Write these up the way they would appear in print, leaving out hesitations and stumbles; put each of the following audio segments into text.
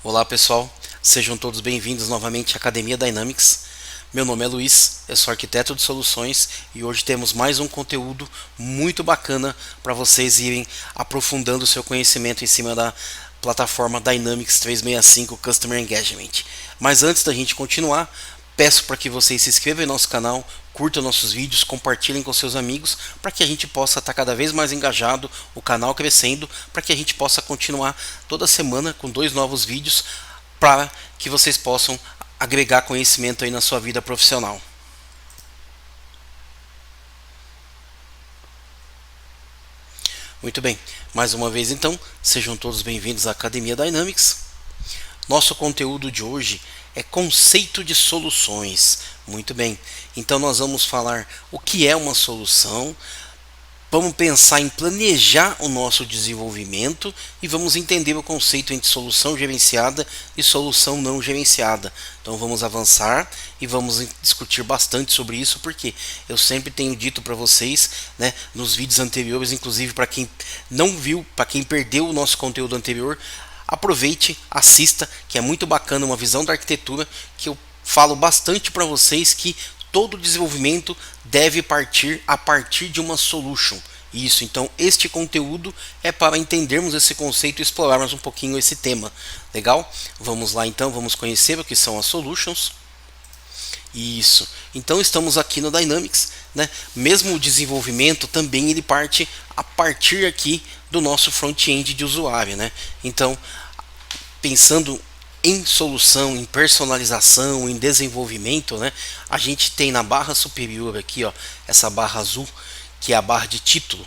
Olá pessoal, sejam todos bem-vindos novamente à Academia Dynamics. Meu nome é Luiz, eu sou arquiteto de soluções e hoje temos mais um conteúdo muito bacana para vocês irem aprofundando o seu conhecimento em cima da plataforma Dynamics 365 Customer Engagement. Mas antes da gente continuar, peço para que vocês se inscrevam em nosso canal, curtam nossos vídeos, compartilhem com seus amigos, para que a gente possa estar cada vez mais engajado, o canal crescendo, para que a gente possa continuar toda semana com 2 novos vídeos, para que vocês possam agregar conhecimento aí na sua vida profissional. Muito bem, mais uma vez então, sejam todos bem-vindos à Academia Dynamics. Nosso conteúdo de hoje é conceito de soluções. Muito bem, então nós vamos falar o que é uma solução, vamos pensar em planejar o nosso desenvolvimento e vamos entender o conceito entre solução gerenciada e solução não gerenciada. Então vamos avançar e vamos discutir bastante sobre isso, porque eu sempre tenho dito para vocês, né, nos vídeos anteriores, inclusive para quem não viu, para quem perdeu o nosso conteúdo anterior, aproveite, assista, que é muito bacana, uma visão da arquitetura que eu falo bastante para vocês que todo desenvolvimento deve partir a partir de uma solution. Isso, então este conteúdo é para entendermos esse conceito e explorarmos um pouquinho esse tema. Legal? Vamos lá então, vamos conhecer o que são as solutions. Isso. Então estamos aqui no Dynamics, né? Mesmo o desenvolvimento também ele parte a partir aqui do nosso front-end de usuário, né? Então, pensando em solução, em personalização, em desenvolvimento, né? A gente tem na barra superior aqui, ó, essa barra azul, que é a barra de título.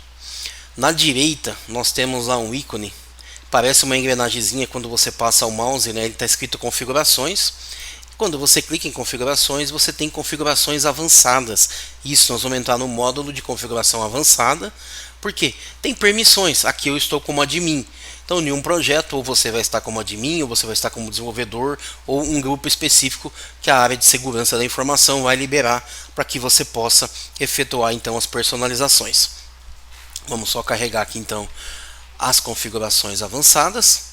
Na direita nós temos lá um ícone, parece uma engrenagemzinha quando você passa o mouse, né? Ele está escrito configurações. Quando você clica em configurações, você tem configurações avançadas. Isso, nós vamos entrar no módulo de configuração avançada. Por quê? Tem permissões. Aqui eu estou como admin. Então, em um projeto, ou você vai estar como admin, ou você vai estar como desenvolvedor, ou um grupo específico que a área de segurança da informação vai liberar para que você possa efetuar então as personalizações. Vamos só carregar aqui então as configurações avançadas.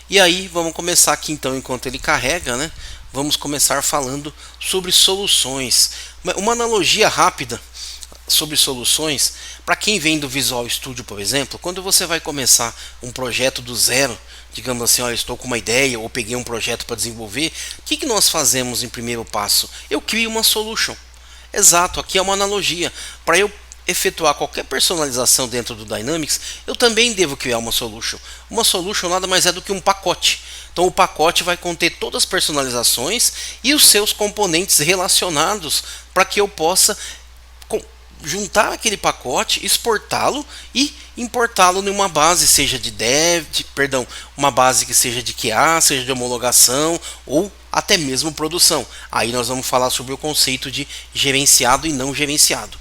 E aí, vamos começar aqui então, enquanto ele carrega, né? Vamos começar falando sobre soluções. Uma analogia rápida sobre soluções, para quem vem do Visual Studio, por exemplo, quando você vai começar um projeto do zero, digamos assim, olha, estou com uma ideia ou peguei um projeto para desenvolver, o que nós fazemos em primeiro passo? Eu crio uma solution. Exato, aqui é uma analogia. Para eu efetuar qualquer personalização dentro do Dynamics, eu também devo criar uma solution. Uma solution nada mais é do que um pacote. Então o pacote vai conter todas as personalizações e os seus componentes relacionados para que eu possa juntar aquele pacote, exportá-lo e importá-lo em uma base, seja de uma base que seja de QA, seja de homologação ou até mesmo produção. Aí nós vamos falar sobre o conceito de gerenciado e não gerenciado.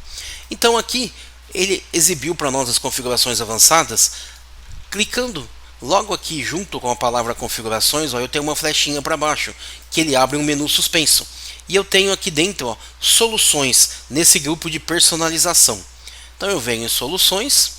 Então aqui ele exibiu para nós as configurações avançadas. Clicando logo aqui junto com a palavra configurações, ó, eu tenho uma flechinha para baixo que ele abre um menu suspenso. E eu tenho aqui dentro, ó, soluções nesse grupo de personalização. Então eu venho em soluções.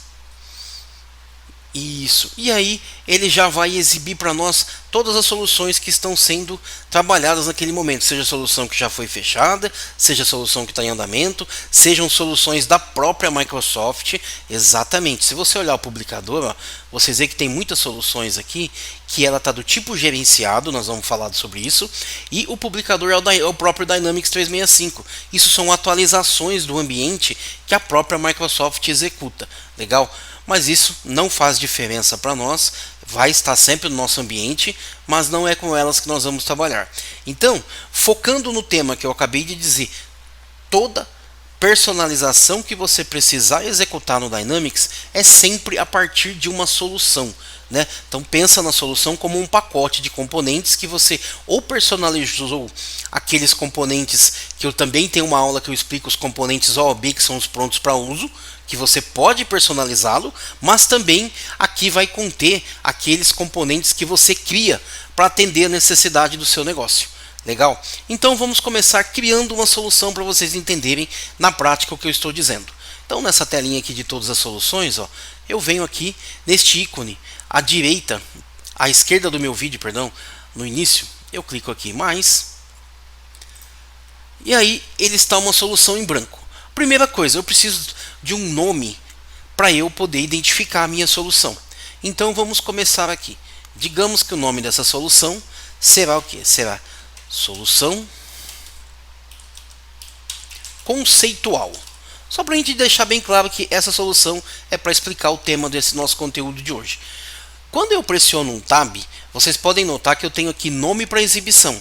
Isso. E aí ele já vai exibir para nós todas as soluções que estão sendo trabalhadas naquele momento, seja a solução que já foi fechada, seja a solução que está em andamento, sejam soluções da própria Microsoft. Exatamente. Se você olhar o publicador, ó, você vê que tem muitas soluções aqui que ela está do tipo gerenciado, nós vamos falar sobre isso, e o publicador é o próprio Dynamics 365. Isso são atualizações do ambiente que a própria Microsoft executa. Legal? Mas isso não faz diferença para nós, vai estar sempre no nosso ambiente, mas não é com elas que nós vamos trabalhar. Então, focando no tema que eu acabei de dizer, toda personalização que você precisar executar no Dynamics é sempre a partir de uma solução, né? Então pensa na solução como um pacote de componentes que você ou personalizou aqueles componentes, que eu também tenho uma aula que eu explico os componentes OOB, que são os prontos para uso, que você pode personalizá-lo, mas também aqui vai conter aqueles componentes que você cria para atender a necessidade do seu negócio. Legal? Então vamos começar criando uma solução para vocês entenderem na prática o que eu estou dizendo. Então nessa telinha aqui de todas as soluções, ó, eu venho aqui neste ícone à direita, à esquerda do meu vídeo, perdão, no início, eu clico aqui em mais, e aí ele está uma solução em branco. Primeira coisa, eu preciso de um nome para eu poder identificar a minha solução. Então vamos começar aqui. Digamos que o nome dessa solução será o que? Será solução conceitual. Só para a gente deixar bem claro que essa solução é para explicar o tema desse nosso conteúdo de hoje. Quando eu pressiono um Tab, vocês podem notar que eu tenho aqui nome para exibição.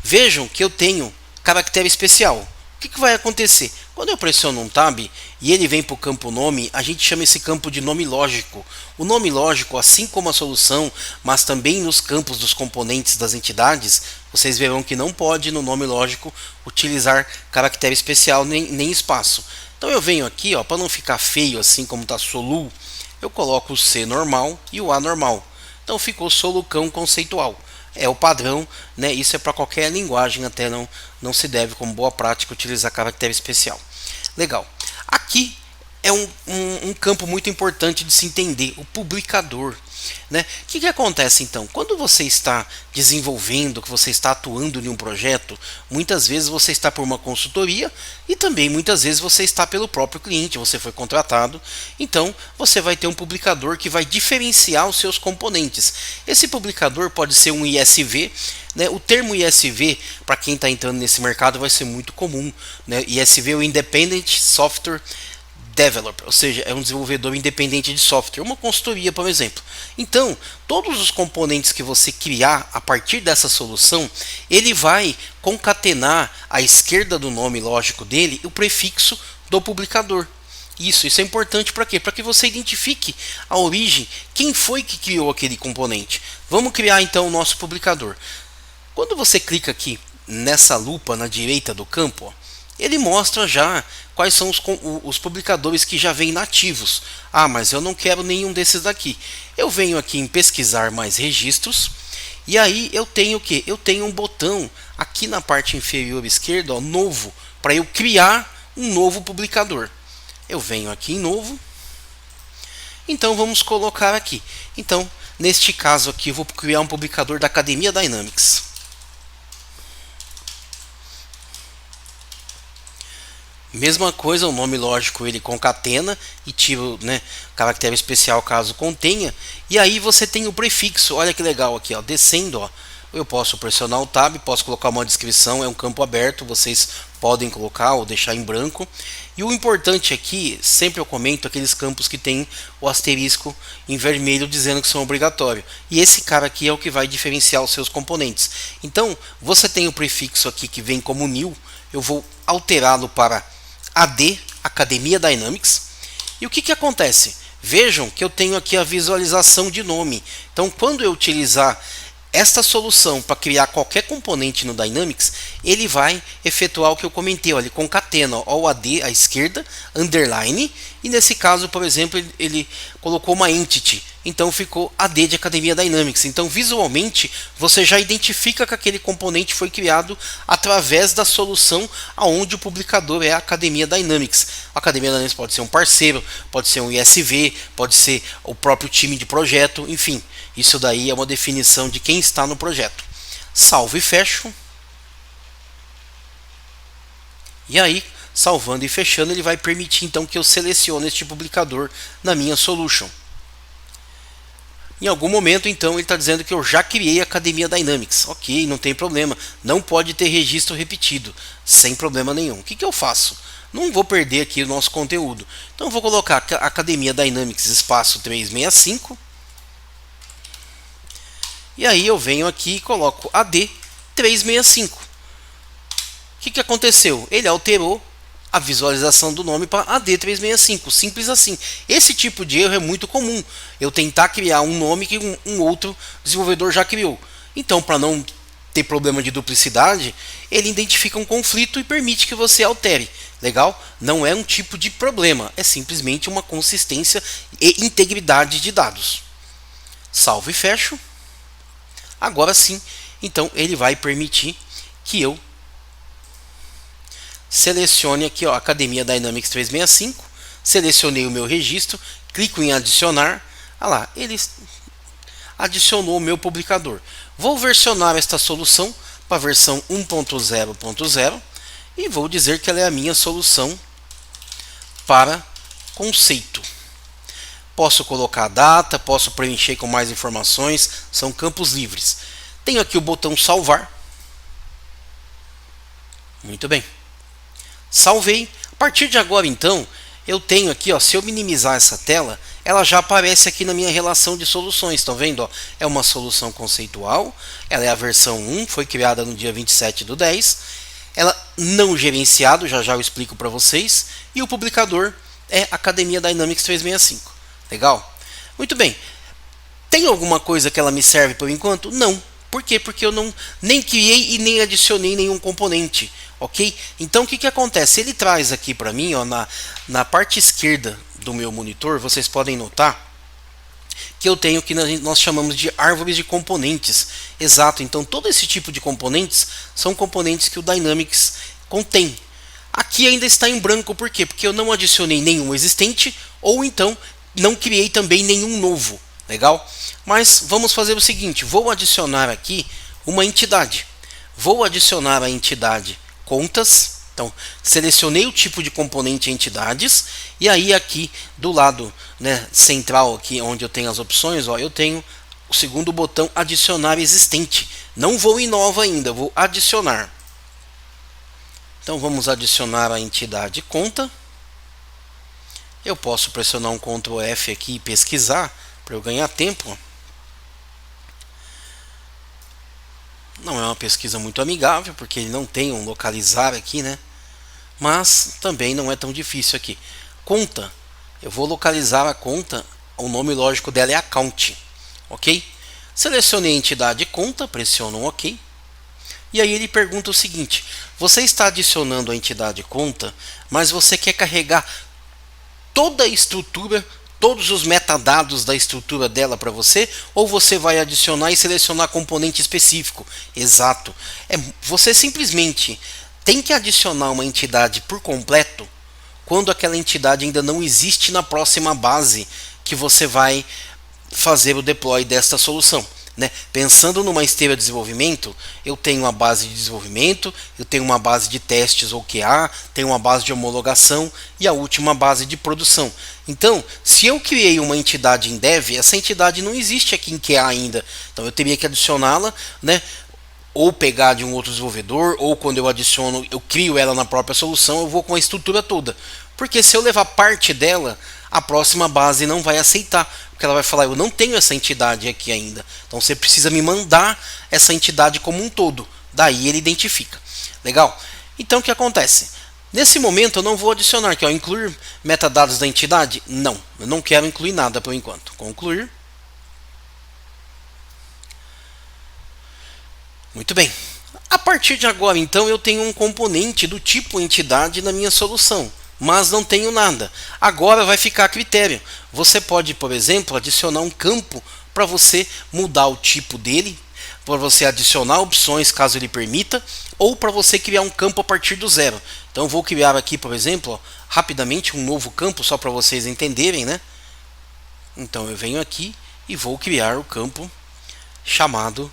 Vejam que eu tenho caractere especial. O que vai acontecer? Quando eu pressiono um Tab e ele vem para o campo nome, a gente chama esse campo de nome lógico. O nome lógico, assim como a solução, mas também nos campos dos componentes das entidades, vocês verão que não pode no nome lógico utilizar caractere especial nem espaço. Então eu venho aqui, para não ficar feio assim como está solu, eu coloco o C normal e o A normal. Então ficou solucão conceitual. É o padrão, né? Isso é para qualquer linguagem, até não se deve, como boa prática, utilizar caractere especial. Legal. Aqui é um campo muito importante de se entender, o publicador. Né? O que acontece então? Quando você está desenvolvendo, que você está atuando em um projeto, muitas vezes você está por uma consultoria e também muitas vezes você está pelo próprio cliente, você foi contratado, então você vai ter um publicador que vai diferenciar os seus componentes. Esse publicador pode ser um ISV, né? O termo ISV, para quem está entrando nesse mercado, vai ser muito comum, né? ISV é o Independent Software Developer, ou seja, é um desenvolvedor independente de software, uma consultoria, por exemplo. Então, todos os componentes que você criar a partir dessa solução, ele vai concatenar à esquerda do nome lógico dele o prefixo do publicador. Isso é importante para quê? Para que você identifique a origem, quem foi que criou aquele componente. Vamos criar então o nosso publicador. Quando você clica aqui nessa lupa na direita do campo, ele mostra já quais são os publicadores que já vêm nativos. Ah, mas eu não quero nenhum desses daqui. Eu venho aqui em pesquisar mais registros e aí eu tenho o que? Eu tenho um botão aqui na parte inferior esquerda, novo, para eu criar um novo publicador. Eu venho aqui em novo. Então vamos colocar aqui. Então, neste caso aqui, eu vou criar um publicador da Academia Dynamics. Mesma coisa, o nome lógico ele concatena e tira, né, caractere especial caso contenha. E aí você tem o prefixo, olha que legal aqui, descendo, eu posso pressionar o Tab, posso colocar uma descrição, é um campo aberto, vocês podem colocar ou deixar em branco. E o importante aqui, sempre eu comento aqueles campos que tem o asterisco em vermelho dizendo que são obrigatórios. E esse cara aqui é o que vai diferenciar os seus componentes. Então, você tem o prefixo aqui que vem como new, eu vou alterá-lo para AD, Academia Dynamics. E o que acontece? Vejam que eu tenho aqui a visualização de nome. Então, quando eu utilizar esta solução para criar qualquer componente no Dynamics, ele vai efetuar o que eu comentei. Ele concatena o AD à esquerda, underline, e nesse caso, por exemplo, ele colocou uma entity. Então ficou AD de Academia Dynamics. Então visualmente você já identifica que aquele componente foi criado através da solução aonde o publicador é a Academia Dynamics. A Academia Dynamics pode ser um parceiro, pode ser um ISV, pode ser o próprio time de projeto, enfim. Isso daí é uma definição de quem está no projeto. Salvo e fecho. E aí, salvando e fechando, ele vai permitir então que eu selecione este publicador na minha solution. Em algum momento, então, ele está dizendo que eu já criei a Academia Dynamics. Ok, não tem problema. Não pode ter registro repetido. Sem problema nenhum. O que eu faço? Não vou perder aqui o nosso conteúdo. Então, eu vou colocar Academia Dynamics espaço 365. E aí eu venho aqui e coloco AD 365. O que aconteceu? Ele alterou a visualização do nome para AD365, simples assim. Esse tipo de erro é muito comum, eu tentar criar um nome que um outro desenvolvedor já criou. Então, para não ter problema de duplicidade, ele identifica um conflito e permite que você altere. Legal? Não é um tipo de problema, é simplesmente uma consistência e integridade de dados. Salvo e fecho. Agora sim, então ele vai permitir que eu selecione aqui, Academia Dynamics 365, selecionei o meu registro, clico em adicionar, olha lá, adicionou o meu publicador. Vou versionar esta solução para a versão 1.0.0 e vou dizer que ela é a minha solução para conceito. Posso colocar a data, posso preencher com mais informações, são campos livres. Tenho aqui o botão salvar. Muito bem. Salvei. A partir de agora, então, eu tenho aqui, ó, se eu minimizar essa tela, ela já aparece aqui na minha relação de soluções. Estão vendo? Ó? É uma solução conceitual, ela é a versão 1, foi criada no dia 27/10. Ela não gerenciado, já eu explico para vocês. E o publicador é Academia Dynamics 365. Legal? Muito bem. Tem alguma coisa que ela me serve por enquanto? Não. Por quê? Porque eu nem criei e nem adicionei nenhum componente. Ok? Então o que acontece? Ele traz aqui para mim, ó, na parte esquerda do meu monitor, vocês podem notar que eu tenho o que nós chamamos de árvores de componentes. Exato, então todo esse tipo de componentes são componentes que o Dynamics contém. Aqui ainda está em branco, por quê? Porque eu não adicionei nenhum existente, ou então não criei também nenhum novo. Legal? Mas vamos fazer o seguinte, vou adicionar aqui uma entidade. Vou adicionar a entidade contas. Então, selecionei o tipo de componente entidades e aí aqui do lado, né, central, aqui onde eu tenho as opções, ó, eu tenho o segundo botão adicionar existente. Não vou em nova ainda, vou adicionar. Então vamos adicionar a entidade conta. Eu posso pressionar um Ctrl F aqui e pesquisar para eu ganhar tempo. Não é uma pesquisa muito amigável, porque ele não tem um localizar aqui, né? Mas também não é tão difícil aqui. Conta, eu vou localizar a conta, o nome lógico dela é account, ok? Selecionei a entidade conta, pressiono um OK. E aí ele pergunta o seguinte, você está adicionando a entidade conta, mas você quer carregar toda a estrutura, todos os metadados da estrutura dela para você, ou você vai adicionar e selecionar componente específico? Exato. Você simplesmente tem que adicionar uma entidade por completo quando aquela entidade ainda não existe na próxima base que você vai fazer o deploy desta solução. Né? Pensando numa esteira de desenvolvimento, eu tenho uma base de desenvolvimento, eu tenho uma base de testes ou QA, tenho uma base de homologação e a última base de produção. Então, se eu criei uma entidade em dev, essa entidade não existe aqui em QA ainda. Então eu teria que adicioná-la, né? Ou pegar de um outro desenvolvedor, ou quando eu adiciono, eu crio ela na própria solução, eu vou com a estrutura toda. Porque se eu levar parte dela, a próxima base não vai aceitar, porque ela vai falar, eu não tenho essa entidade aqui ainda. Então você precisa me mandar essa entidade como um todo. Daí ele identifica. Legal? Então o que acontece? Nesse momento eu não vou adicionar aqui, ó, incluir metadados da entidade? Não, eu não quero incluir nada por enquanto. Concluir. Muito bem. A partir de agora, então, eu tenho um componente do tipo entidade na minha solução, mas não tenho nada. Agora vai ficar a critério. Você pode, por exemplo, adicionar um campo para você mudar o tipo dele, para você adicionar opções caso ele permita, ou para você criar um campo a partir do zero. Então eu vou criar aqui, por exemplo, ó, rapidamente um novo campo, só para vocês entenderem, né? Então eu venho aqui e vou criar o campo chamado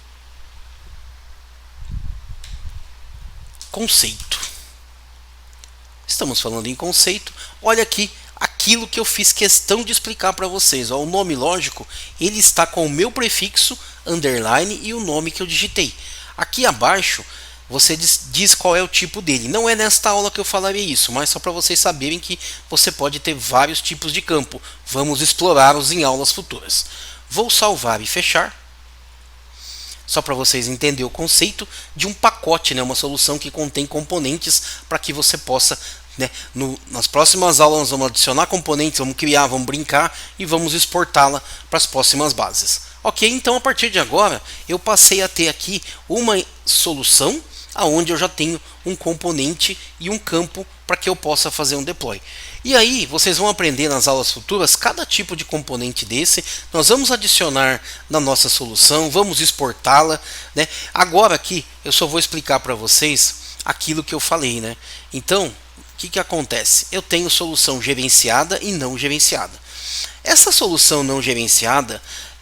conceito. Estamos falando em conceito. Olha aqui aquilo que eu fiz questão de explicar para vocês. Ó, o nome lógico, ele está com o meu prefixo, underline e o nome que eu digitei. Aqui abaixo você diz qual é o tipo dele. Não é nesta aula que eu falarei isso, mas só para vocês saberem que você pode ter vários tipos de campo. Vamos explorá-los em aulas futuras. Vou salvar e fechar. Só para vocês entenderem o conceito de um pacote, né? Uma solução que contém componentes para que você possa, né? Nas próximas aulas nós vamos adicionar componentes, vamos criar, vamos brincar e vamos exportá-la para as próximas bases. Ok, então a partir de agora eu passei a ter aqui uma solução aonde eu já tenho um componente e um campo para que eu possa fazer um deploy. E aí vocês vão aprender nas aulas futuras cada tipo de componente desse. Nós vamos adicionar na nossa solução, vamos exportá-la, né? Agora aqui eu só vou explicar para vocês aquilo que eu falei, né? Então o que acontece? Eu tenho solução gerenciada e não gerenciada. Essa solução não gerenciada,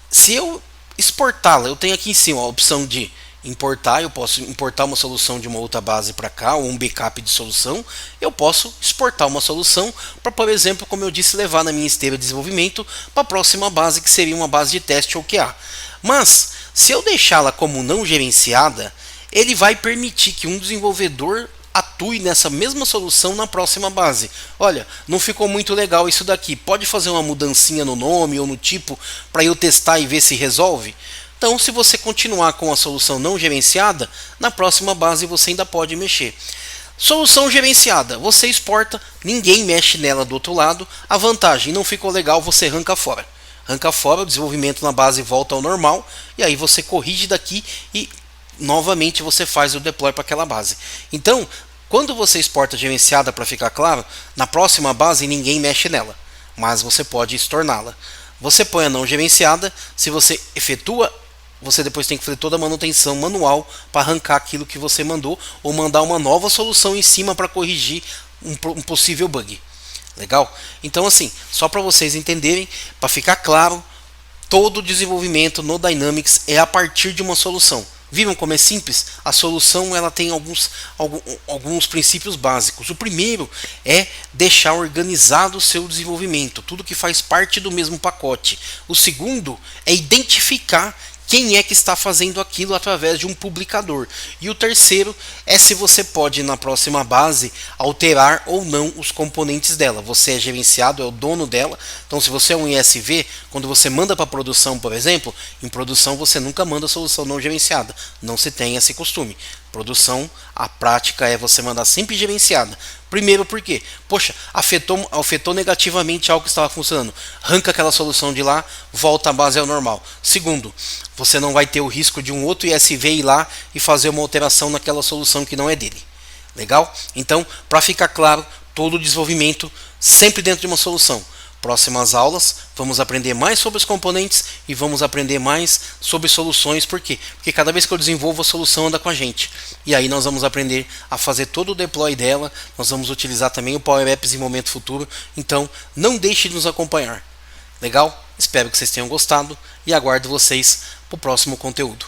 se eu exportá-la, eu tenho aqui em cima a opção de importar. Eu posso importar uma solução de uma outra base para cá, ou um backup de solução. Eu posso exportar uma solução para, por exemplo, como eu disse, levar na minha esteira de desenvolvimento para a próxima base, que seria uma base de teste ou QA. Mas, se eu deixá-la como não gerenciada, ele vai permitir que um desenvolvedor atue nessa mesma solução na próxima base. Olha, não ficou muito legal isso daqui, pode fazer uma mudancinha no nome ou no tipo para eu testar e ver se resolve? Então, se você continuar com a solução não gerenciada, na próxima base você ainda pode mexer. Solução gerenciada, você exporta, ninguém mexe nela do outro lado. A vantagem, não ficou legal, você arranca fora. Arranca fora, o desenvolvimento na base volta ao normal, e aí você corrige daqui e novamente você faz o deploy para aquela base. Então, quando você exporta gerenciada, para ficar claro, na próxima base ninguém mexe nela, mas você pode estorná-la. Você põe a não gerenciada, se você efetua, você depois tem que fazer toda a manutenção manual para arrancar aquilo que você mandou, ou mandar uma nova solução em cima para corrigir um possível bug. Legal? Então, assim, só para vocês entenderem, para ficar claro, todo o desenvolvimento no Dynamics é a partir de uma solução. Viram como é simples? A solução ela tem alguns princípios básicos. O primeiro é deixar organizado o seu desenvolvimento, tudo que faz parte do mesmo pacote. O segundo é identificar quem é que está fazendo aquilo através de um publicador. E o terceiro é se você pode, na próxima base, alterar ou não os componentes dela. Você é gerenciado, é o dono dela. Então, se você é um ISV, quando você manda para produção, por exemplo, em produção você nunca manda solução não gerenciada. Não se tem esse costume. Produção, a prática é você mandar sempre gerenciada. Primeiro, por quê? Poxa, afetou negativamente algo que estava funcionando. Arranca aquela solução de lá, volta à base ao normal. Segundo, você não vai ter o risco de um outro ISV ir lá e fazer uma alteração naquela solução que não é dele. Legal? Então, para ficar claro, todo o desenvolvimento sempre dentro de uma solução. Próximas aulas, vamos aprender mais sobre os componentes e vamos aprender mais sobre soluções. Por quê? Porque cada vez que eu desenvolvo, a solução anda com a gente. E aí nós vamos aprender a fazer todo o deploy dela. Nós vamos utilizar também o Power Apps em momento futuro. Então, não deixe de nos acompanhar. Legal? Espero que vocês tenham gostado e aguardo vocês para o próximo conteúdo.